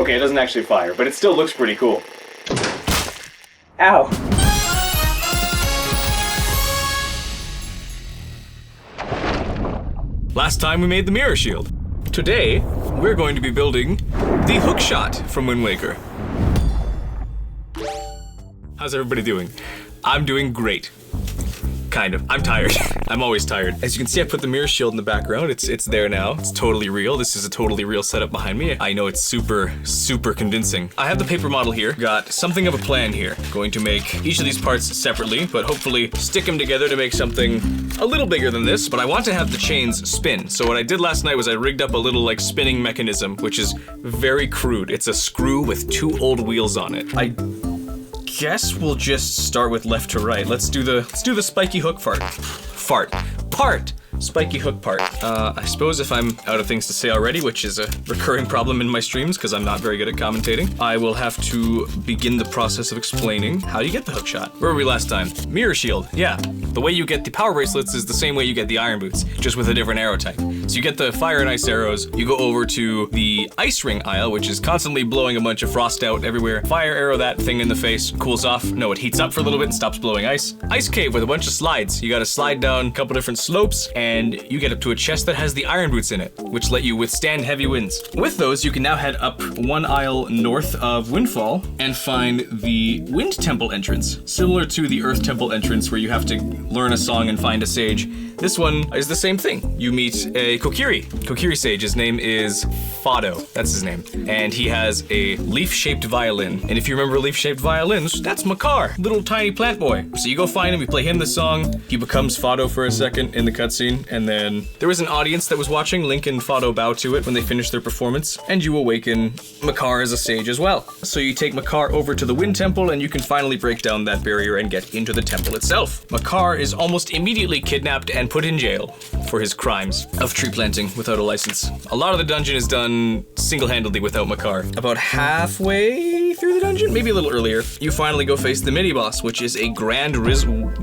Okay, it doesn't actually fire, but it still looks pretty cool. Ow. Last time we made the mirror shield. Today, we're going to be building the hookshot from Wind Waker. How's everybody doing? I'm doing great. Kind of. I'm tired. I'm always tired. As you can see, I put the mirror shield in the background. It's there now. It's totally real. This is a totally real setup behind me. I know it's super, super convincing. I have the paper model here. Got something of a plan here. Going to make each of these parts separately, but hopefully stick them together to make something a little bigger than this, but I want to have the chains spin. So what I did last night was I rigged up a little like spinning mechanism, which is very crude. It's a screw with 2 old wheels on it. I guess we'll just start with left to right. Let's do the spiky hook part. Spiky hook part. I suppose if I'm out of things to say already, which is a recurring problem in my streams because I'm not very good at commentating, I will have to begin the process of explaining how you get the hookshot. Where were we last time? Mirror shield, yeah. The way you get the power bracelets is the same way you get the iron boots, just with a different arrow type. So you get the fire and ice arrows, you go over to the ice ring aisle, which is constantly blowing a bunch of frost out everywhere. Fire arrow that thing in the face, cools off. No, it heats up for a little bit and stops blowing ice. Ice cave with a bunch of slides. You gotta slide down a couple different slopes, and you get up to a chest that has the iron boots in it, which let you withstand heavy winds. With those, you can now head up one aisle north of Windfall and find the Wind Temple entrance, similar to the Earth Temple entrance where you have to learn a song and find a sage. This one is the same thing. You meet a Kokiri sage. His name is Fado, that's his name. And he has a leaf-shaped violin. And if you remember leaf-shaped violins, that's Makar, little tiny plant boy. So you go find him, you play him the song, he becomes Fado for a second in the cutscene, and then there was an audience that was watching. Link and Fado bow to it when they finished their performance, and you awaken Makar as a sage as well. So you take Makar over to the Wind Temple, and you can finally break down that barrier and get into the temple itself. Makar is almost immediately kidnapped and put in jail for his crimes of tree planting without a license. A lot of the dungeon is done single-handedly without Makar. About halfway through the dungeon, maybe a little earlier, you finally go face the mini-boss, which is a Grand Wizrobe,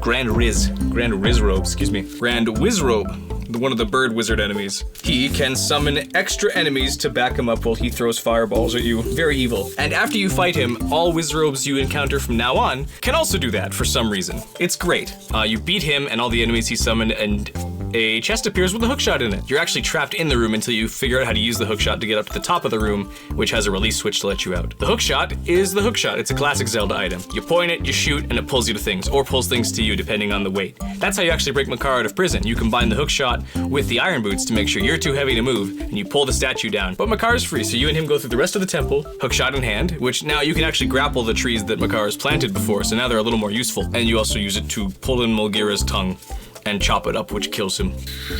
one of the bird wizard enemies. He can summon extra enemies to back him up while he throws fireballs at you. Very evil. And after you fight him, all Wizrobes you encounter from now on can also do that for some reason. It's great. You beat him and all the enemies he summoned, and a chest appears with a hookshot in it. You're actually trapped in the room until you figure out how to use the hookshot to get up to the top of the room, which has a release switch to let you out. The hookshot is the hookshot. It's a classic Zelda item. You point it, you shoot, and it pulls you to things, or pulls things to you depending on the weight. That's how you actually break Makar out of prison. You combine the hookshot with the iron boots to make sure you're too heavy to move, and you pull the statue down. But Makar's free, so you and him go through the rest of the temple, hookshot in hand, which now you can actually grapple the trees that Makar has planted before, so now they're a little more useful. And you also use it to pull in Molgera's tongue and chop it up, which kills him.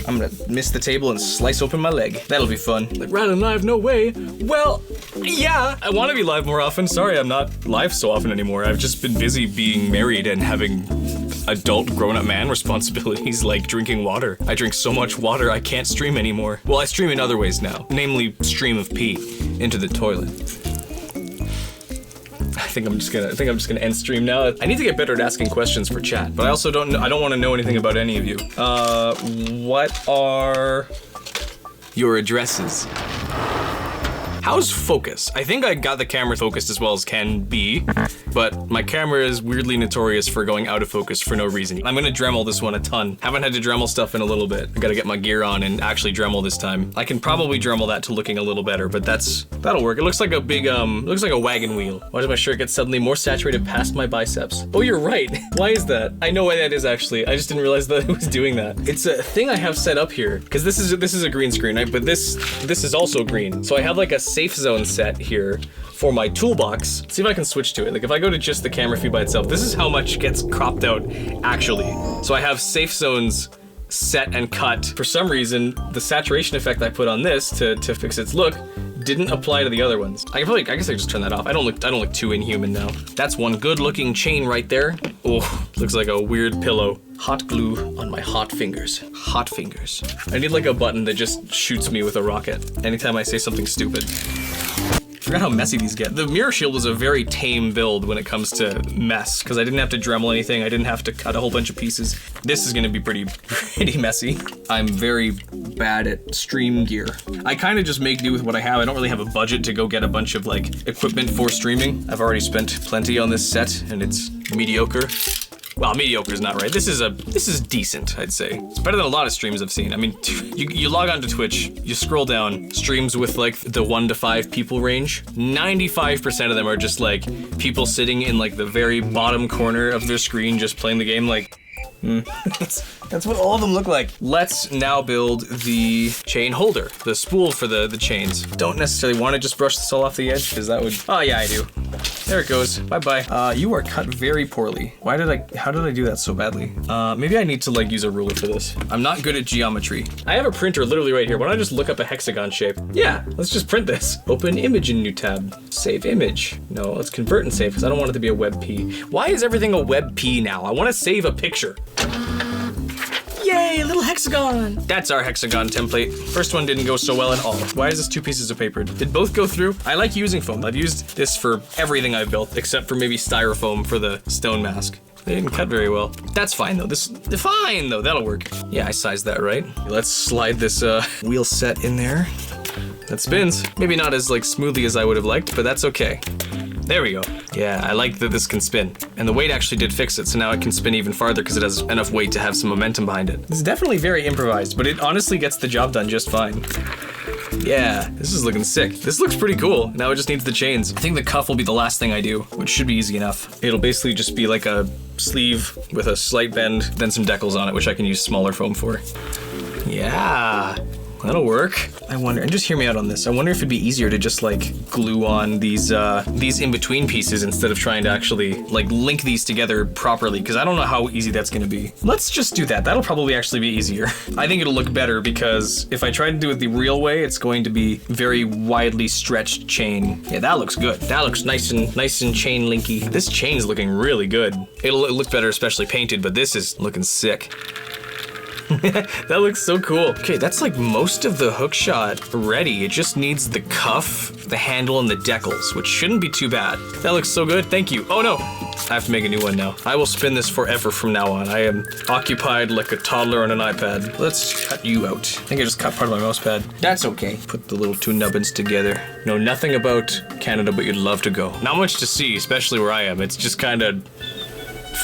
I'm gonna miss the table and slice open my leg. That'll be fun. Like, Rylan live, no way. Well, yeah, I want to be live more often. Sorry, I'm not live so often anymore. I've just been busy being married and having adult grown-up man responsibilities like drinking water. I drink so much water I can't stream anymore. Well, I stream in other ways now, namely stream of pee into the toilet. I think I'm just gonna end stream now. I need to get better at asking questions for chat, but I also don't want to know anything about any of you. What are your addresses? How's focus? I think I got the camera focused as well as can be, but my camera is weirdly notorious for going out of focus for no reason. I'm gonna Dremel this one a ton. Haven't had to Dremel stuff in a little bit. I gotta get my gear on and actually Dremel this time. I can probably Dremel that to looking a little better, but that'll work. It looks like a big, looks like a wagon wheel. Why does my shirt get suddenly more saturated past my biceps? Oh, you're right. Why is that? I know why that is actually. I just didn't realize that it was doing that. It's a thing I have set up here, because this is a green screen, right? But this is also green. So I have like a safe zone set here for my toolbox. See if I can switch to it. Like if I go to just the camera feed by itself, this is how much gets cropped out actually. So I have safe zones set and cut. For some reason, the saturation effect I put on this to fix its look didn't apply to the other ones. I guess I just turn that off. I don't look too inhuman now. That's one good looking chain right there. Oh, looks like a weird pillow. Hot glue on my hot fingers. Hot fingers. I need like a button that just shoots me with a rocket anytime I say something stupid. Forgot how messy these get. The mirror shield was a very tame build when it comes to mess, because I didn't have to Dremel anything. I didn't have to cut a whole bunch of pieces. This is gonna be pretty messy. I'm very bad at stream gear. I kind of just make do with what I have. I don't really have a budget to go get a bunch of like equipment for streaming. I've already spent plenty on this set and it's mediocre. Well, mediocre is not right. This is decent, I'd say. It's better than a lot of streams I've seen. I mean, you log on to Twitch, you scroll down, streams with like the 1 to 5 people range. 95% of them are just like people sitting in like the very bottom corner of their screen just playing the game like, That's what all of them look like. Let's now build the chain holder, the spool for the chains. Don't necessarily want to just brush this all off the edge, because that would, oh yeah, I do. There it goes, bye-bye. You are cut very poorly. How did I do that so badly? Maybe I need to like use a ruler for this. I'm not good at geometry. I have a printer literally right here. Why don't I just look up a hexagon shape? Yeah, let's just print this. Open image in new tab. Save image. No, let's convert and save, because I don't want it to be a WebP. Why is everything a WebP now? I want to save a picture. Yay, a little hexagon! That's our hexagon template. First one didn't go so well at all. Why is this 2 pieces of paper? Did both go through? I like using foam. I've used this for everything I've built, except for maybe styrofoam for the stone mask. They didn't cut very well. That's fine though. Fine though, that'll work. Yeah, I sized that right. Let's slide this wheel set in there. That spins. Maybe not as like smoothly as I would have liked, but that's okay. There we go. Yeah, I like that this can spin. And the weight actually did fix it, so now it can spin even farther because it has enough weight to have some momentum behind it. It's definitely very improvised, but it honestly gets the job done just fine. Yeah, this is looking sick. This looks pretty cool. Now it just needs the chains. I think the cuff will be the last thing I do, which should be easy enough. It'll basically just be like a sleeve with a slight bend, then some decals on it, which I can use smaller foam for. Yeah. That'll work. I wonder, and just hear me out on this. I wonder if it'd be easier to just like glue on these in-between pieces instead of trying to actually like link these together properly, because I don't know how easy that's gonna be. Let's just do that. That'll probably actually be easier. I think it'll look better because if I try to do it the real way, it's going to be very widely stretched chain. Yeah, that looks good. That looks nice and chain linky. This chain's looking really good. It'll look better, especially painted, but this is looking sick. That looks so cool. Okay, that's like most of the hookshot ready. It just needs the cuff, the handle, and the decals, which shouldn't be too bad. That looks so good. Thank you. Oh no, I have to make a new one now. I will spin this forever from now on. I am occupied like a toddler on an iPad. Let's cut you out. I think I just cut part of my mouse pad. That's okay. Put the little 2 nubbins together. Know nothing about Canada, but you'd love to go. Not much to see, especially where I am. It's just kind of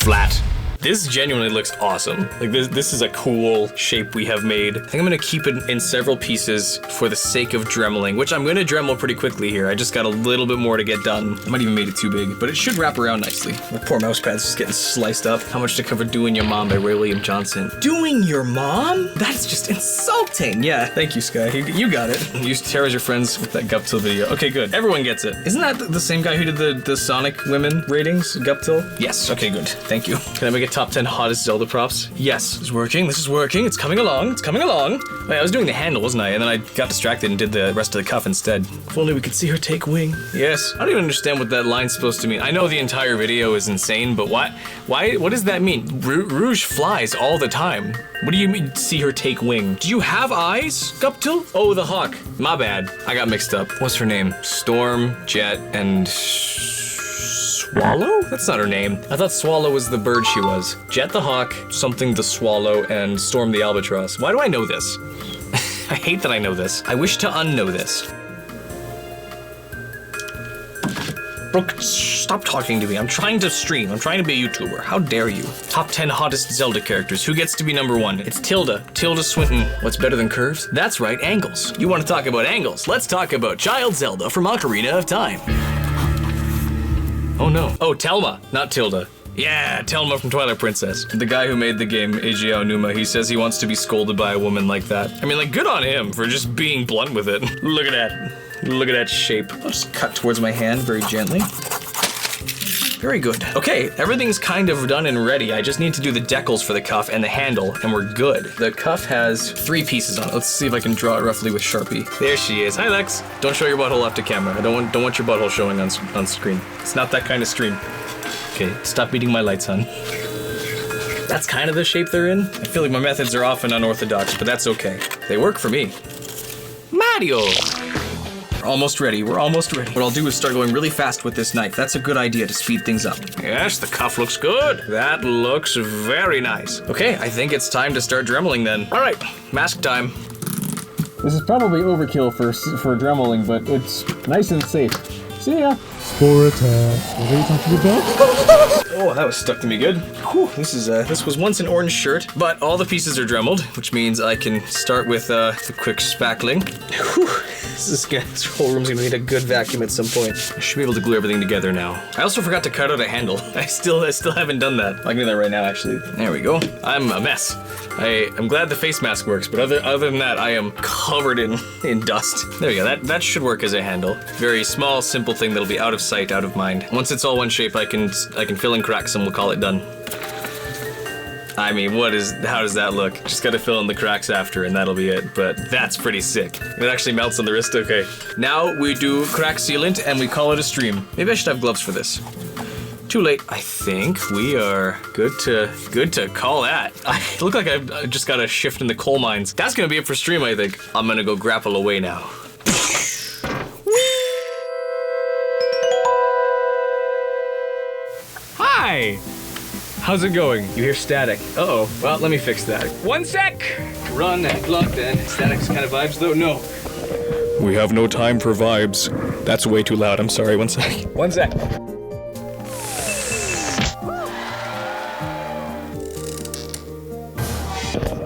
flat. This genuinely looks awesome. Like this is a cool shape we have made. I think I'm gonna keep it in several pieces for the sake of dremeling, which I'm gonna dremel pretty quickly here. I just got a little bit more to get done. I might even made it too big, but it should wrap around nicely. My poor mouse pad's just getting sliced up. How much to cover Doing Your Mom by Ray William Johnson. Doing your mom? That's just insulting. Yeah, thank you, Sky. You got it. You terrorize your friends with that Guptil video. Okay, good. Everyone gets it. Isn't that the same guy who did the Sonic women ratings, Guptil? Yes, okay, good. Thank you. Can I make it top 10 hottest Zelda props? Yes, this is working, it's coming along, Wait, I was doing the handle, wasn't I? And then I got distracted and did the rest of the cuff instead. If only we could see her take wing. Yes, I don't even understand what that line's supposed to mean. I know the entire video is insane, but what does that mean? Rouge flies all the time. What do you mean, see her take wing? Do you have eyes, Guptil? Oh, the hawk. My bad, I got mixed up. What's her name? Storm, Jet, and... Swallow? That's not her name. I thought Swallow was the bird she was. Jet the hawk, something the swallow, and Storm the albatross. Why do I know this? I hate that I know this. I wish to unknow this. Brooke, stop talking to me. I'm trying to stream. I'm trying to be a YouTuber. How dare you? Top 10 hottest Zelda characters. Who gets to be number 1? It's Tilda. Tilda Swinton. What's better than curves? That's right, angles. You want to talk about angles? Let's talk about Child Zelda from Ocarina of Time. Oh no. Oh, Telma, not Tilda. Yeah, Telma from Twilight Princess. The guy who made the game, Eiji Aonuma, he says he wants to be scolded by a woman like that. I mean, like, good on him for just being blunt with it. Look at that. Look at that shape. I'll just cut towards my hand very gently. Very good. Okay, everything's kind of done and ready. I just need to do the decals for the cuff and the handle, and we're good. The cuff has 3 pieces on it. Let's see if I can draw it roughly with Sharpie. There she is. Hi, Lex. Don't show your butthole off to camera. I don't want your butthole showing on screen. It's not that kind of stream. Okay, stop beating my lights, hon. That's kind of the shape they're in. I feel like my methods are often unorthodox, but that's okay. They work for me. Mario! Almost ready, we're almost ready. What I'll do is start going really fast with this knife. That's a good idea to speed things up. Yes, the cuff looks good. That looks very nice. Okay, I think it's time to start dremeling then. All right, mask time. This is probably overkill for dremeling, but it's nice and safe. See ya. Spore attack. What are you talking about? Oh, that was stuck to me good. Whew, this was once an orange shirt, but all the pieces are dremeled, which means I can start with the quick spackling. Whew, this whole room's gonna need a good vacuum at some point. I should be able to glue everything together now. I also forgot to cut out a handle. I still haven't done that. I can do that right now, actually. There we go. I'm a mess. I'm glad the face mask works, but other than that, I am covered in dust. There we go. That should work as a handle. Very small, simple thing that'll be out of sight, out of mind. Once it's all one shape, I can fill in cracks and we'll call it done. I mean, how does that look? Just gotta fill in the cracks after and that'll be it, but that's pretty sick. It actually melts on the wrist, okay. Now we do crack sealant and we call it a stream. Maybe I should have gloves for this. Too late. I think we are good to call that. I look like I've just got a shift in the coal mines. That's gonna be it for stream, I think. I'm gonna go grapple away now. Hi! How's it going? You hear static. Uh-oh. Well, let me fix that. 1 sec! Run and plugged in. Static's kind of vibes though? No. We have no time for vibes. That's way too loud. I'm sorry. 1 sec. 1 sec.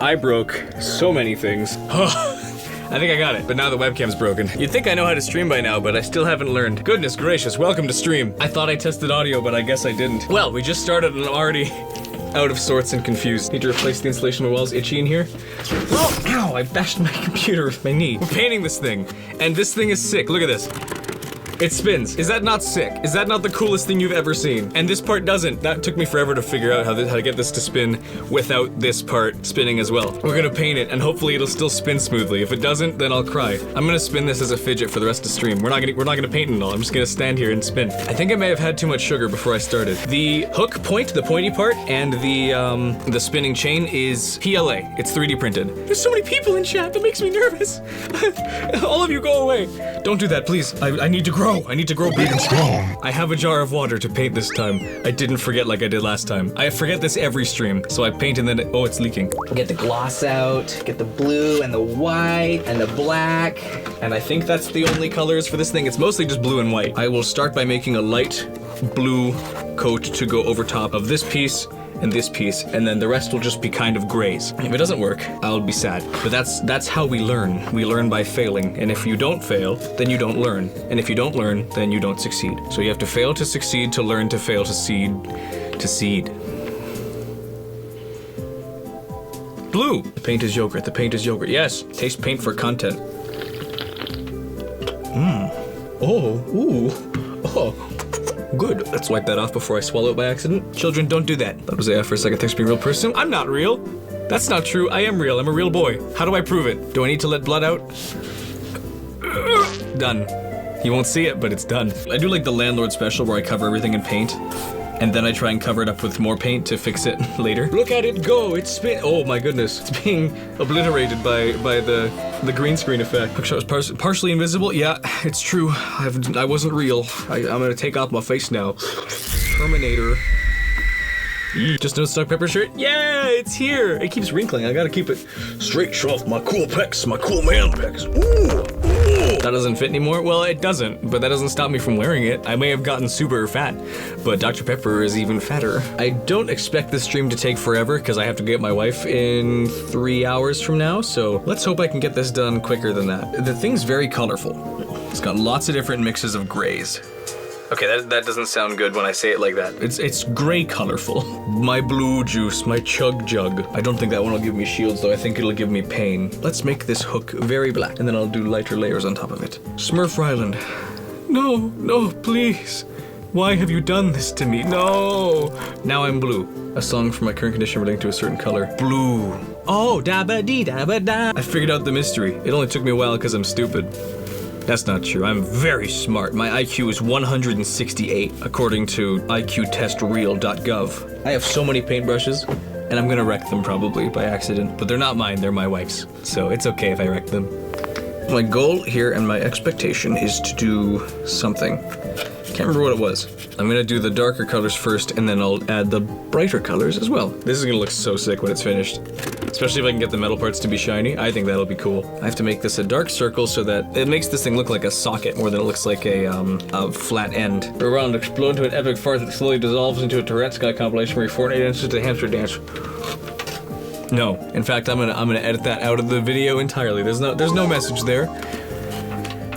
I broke so many things. I think I got it, but now the webcam's broken. You'd think I know how to stream by now, but I still haven't learned. Goodness gracious, welcome to stream. I thought I tested audio, but I guess I didn't. Well, we just started and I'm already out of sorts and confused. Need to replace the insulation of the walls. Itchy in here. Oh, ow, I bashed my computer with my knee. We're painting this thing, and this thing is sick. Look at this. It spins. Is that not sick? Is that not the coolest thing you've ever seen? And this part doesn't. That took me forever to figure out how to get this to spin without this part spinning as well. We're gonna paint it, and hopefully it'll still spin smoothly. If it doesn't, then I'll cry. I'm gonna spin this as a fidget for the rest of the stream. We're not gonna paint it all. I'm just gonna stand here and spin. I think I may have had too much sugar before I started. The hook point, the pointy part, and the spinning chain is PLA. It's 3D printed. There's so many people in chat. That makes me nervous. All of you go away. Don't do that, please. I need to grow. I need to grow big and strong. I have a jar of water to paint this time. I didn't forget like I did last time. I forget this every stream, so I paint and then oh, it's leaking. Get the gloss out, get the blue and the white and the black, and I think that's the only colors for this thing. It's mostly just blue and white. I will start by making a light blue coat to go over top of this piece and this piece, and then the rest will just be kind of grays. If it doesn't work, I'll be sad. But that's how we learn. We learn by failing, and if you don't fail, then you don't learn. And if you don't learn, then you don't succeed. So you have to fail to succeed, to learn, to fail, to seed, to seed. Blue! The paint is yogurt, the paint is yogurt. Yes, taste paint for content. Oh, ooh, oh. Good. Let's wipe that off before I swallow it by accident. Children, don't do that. That was AF for a second. Thanks for being a real person. I'm not real. That's not true. I am real. I'm a real boy. How do I prove it? Do I need to let blood out? Done. You won't see it, but it's done. I do like the landlord special where I cover everything in paint, and then I try and cover it up with more paint to fix it later. Look at it go. It's oh my goodness. It's being obliterated by the green screen effect. Hookshot was partially invisible. Yeah, it's true. I wasn't real. I'm gonna take off my face now. Terminator. Just noticed Dr. Pepper shirt? Yeah, it's here. It keeps wrinkling. I gotta keep it straight. Show off my cool pecs, my cool man pecs. Ooh. That doesn't fit anymore? Well, it doesn't, but that doesn't stop me from wearing it. I may have gotten super fat, but Dr. Pepper is even fatter. I don't expect this stream to take forever because I have to get my wife in 3 hours from now, so let's hope I can get this done quicker than that. The thing's very colorful. It's got lots of different mixes of grays. Okay, that doesn't sound good when I say it like that. It's gray colorful. My blue juice, my chug jug. I don't think that one will give me shields though. I think it'll give me pain. Let's make this hook very black and then I'll do lighter layers on top of it. Smurf Ryland. No, no, please. Why have you done this to me? No. Now I'm blue. A song from my current condition relating to a certain color. Blue. Oh, da ba dee da ba da. I figured out the mystery. It only took me a while because I'm stupid. That's not true. I'm very smart. My IQ is 168, according to IQTestReal.gov. I have so many paintbrushes, and I'm gonna wreck them probably by accident. But they're not mine, they're my wife's. So it's okay if I wreck them. My goal here and my expectation is to do something. Can't remember what it was. I'm gonna do the darker colors first, and then I'll add the brighter colors as well. This is gonna look so sick when it's finished. Especially if I can get the metal parts to be shiny. I think that'll be cool. I have to make this a dark circle so that it makes this thing look like a socket more than it looks like a flat end. A round explode into an epic fart that slowly dissolves into a Tourette Sky compilation where you 48 inches to hamster dance. No, in fact, I'm gonna edit that out of the video entirely. There's no message there.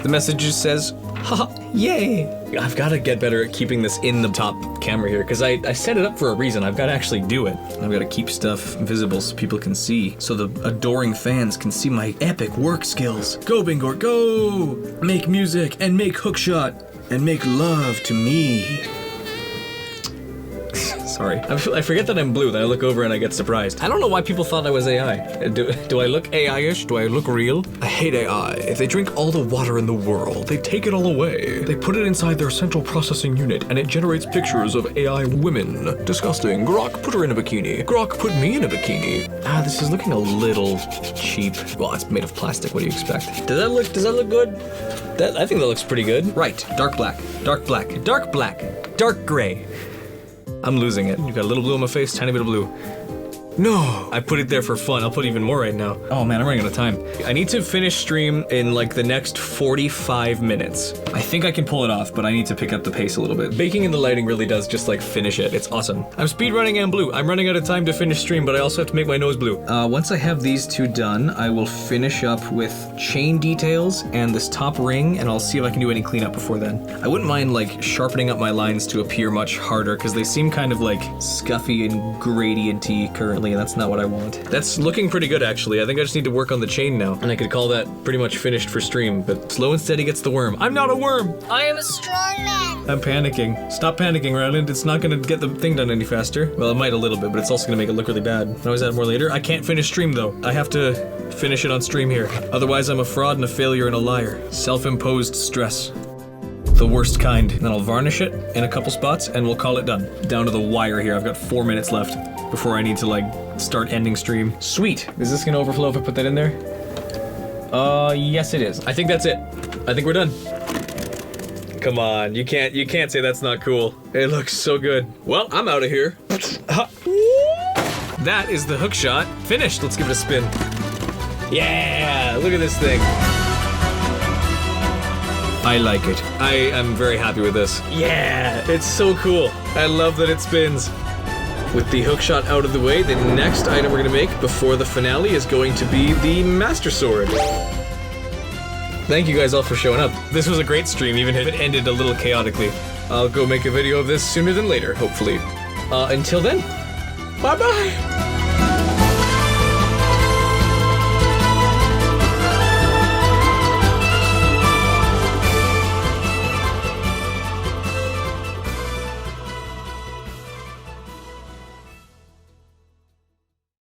The message just says, haha, yay! I've got to get better at keeping this in the top camera here, because I set it up for a reason. I've got to actually do it. I've got to keep stuff visible so people can see, so the adoring fans can see my epic work skills. Go, Bingor, go! Make music, and make hookshot, and make love to me. Sorry. I forget that I'm blue, then I look over and I get surprised. I don't know why people thought I was AI. Do I look AI-ish? Do I look real? I hate AI. If they drink all the water in the world, they take it all away. They put it inside their central processing unit, and it generates pictures of AI women. Disgusting. Grok, put her in a bikini. Grok, put me in a bikini. Ah, this is looking a little cheap. Well, it's made of plastic. What do you expect? Does that look good? I think that looks pretty good. Right. Dark black. Dark black. Dark black. Dark gray. I'm losing it. You've got a little blue on my face, tiny bit of blue. No! I put it there for fun. I'll put even more right now. Oh man, I'm running out of time. I need to finish stream in like the next 45 minutes. I think I can pull it off, but I need to pick up the pace a little bit. Baking in the lighting really does just like finish it. It's awesome. I'm speedrunning and blue. I'm running out of time to finish stream, but I also have to make my nose blue. Once I have these two done, I will finish up with chain details and this top ring, and I'll see if I can do any cleanup before then. I wouldn't mind like sharpening up my lines to appear much harder, because they seem kind of like scuffy and gradienty currently. That's not what I want. That's looking pretty good, actually. I think I just need to work on the chain now, and I could call that pretty much finished for stream, but slow and steady gets the worm. I'm not a worm! I am a strong man! I'm panicking. Stop panicking, Ryland. It's not gonna get the thing done any faster. Well, it might a little bit, but it's also gonna make it look really bad. Can always add more later. I can't finish stream, though. I have to finish it on stream here. Otherwise, I'm a fraud and a failure and a liar. Self-imposed stress. The worst kind. Then I'll varnish it in a couple spots, and we'll call it done. Down to the wire here. I've got 4 minutes left before I need to like start ending stream. Sweet. Is this gonna overflow if I put that in there? Yes it is. I think that's it. I think we're done. Come on, you can't say that's not cool. It looks so good. Well, I'm out of here. That is the hookshot finished. Let's give it a spin. Yeah, look at this thing. I like it. I am very happy with this. Yeah, it's so cool. I love that it spins. With the hookshot out of the way, the next item we're gonna make before the finale is going to be the Master Sword. Thank you guys all for showing up. This was a great stream, even if it ended a little chaotically. I'll go make a video of this sooner than later, hopefully. Until then, bye-bye!